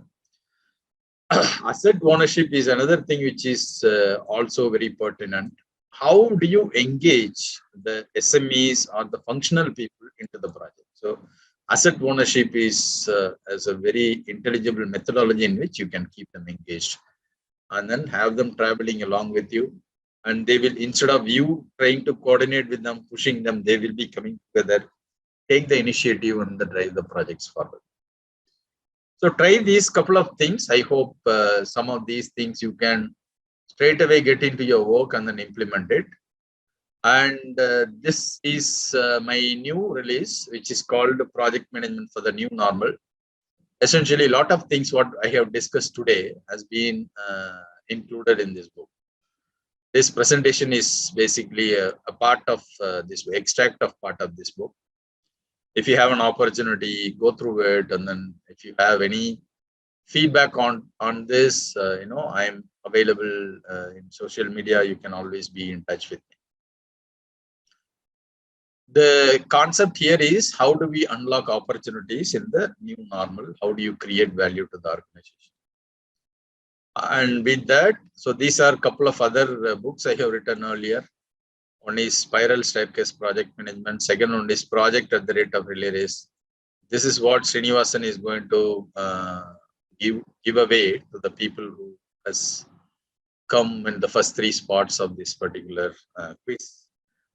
Asset ownership is another thing which is also very pertinent. How do you engage the SMEs or the functional people into the project? So asset ownership is as a very intelligible methodology in which you can keep them engaged and then have them traveling along with you. And they will, instead of you trying to coordinate with them, pushing them, they will be coming together, take the initiative and drive the projects forward. So try these couple of things. I hope some of these things you can straight away get into your work and then implement it. And this is my new release, which is called Project Management for the New Normal. Essentially, a lot of things what I have discussed today has been included in this book. This presentation is basically a part of this extract of part of this book. If you have an opportunity, go through it, and then if you have any feedback on this, I'm available in social media. You can always be in touch with me. The concept here is, how do we unlock opportunities in the new normal? How do you create value to the organization? And with that, so these are a couple of other books I have written earlier. One is Spiral Staircase Project Management. Second one is Project at the Rate of Relay Race. This is what Srinivasan is going to give away to the people who has come in the first 3 spots of this particular quiz.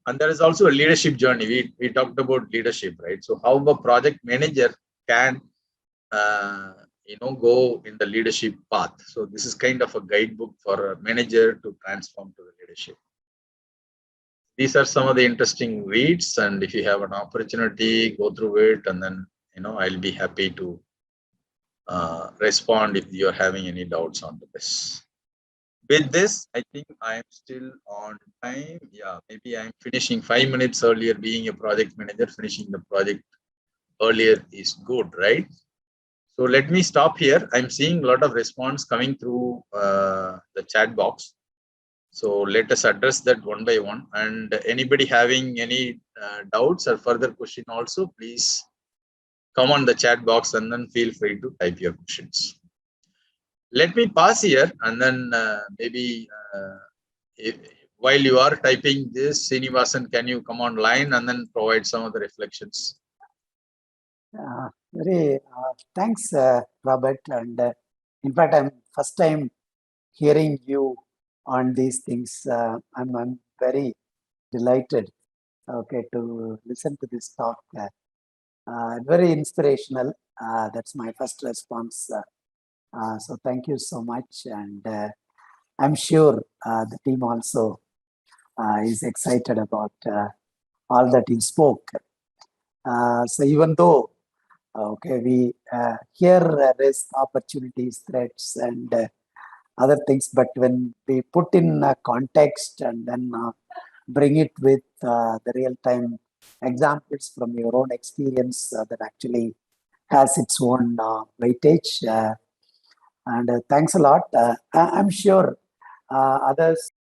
And there is also a leadership journey. We talked about leadership, right? So how a project manager can go in the leadership path. So this is kind of a guidebook for a manager to transform to the leadership. These are some of the interesting reads, and if you have an opportunity, go through it, and then I'll be happy to respond if you're having any doubts on this. With this, I think I'm still on time. Yeah, maybe I'm finishing 5 minutes earlier. Being a project manager, finishing the project earlier is good, right? So let me stop here. I'm seeing a lot of response coming through the chat box. So let us address that one by one. And anybody having any doubts or further question also, please come on the chat box and then feel free to type your questions. Let me pause here, and then maybe while you are typing this, Srinivasan, can you come online and then provide some of the reflections? Thanks, Robert. And in fact, I'm first time hearing you on these things. I'm very delighted, to listen to this talk. Very inspirational. That's my first response. So thank you so much. And I'm sure the team also is excited about all that you spoke. So even though, we hear risk, opportunities, threats, and other things, but when we put in context and then bring it with the real-time examples from your own experience, that actually has its own weightage. And thanks a lot. I'm sure others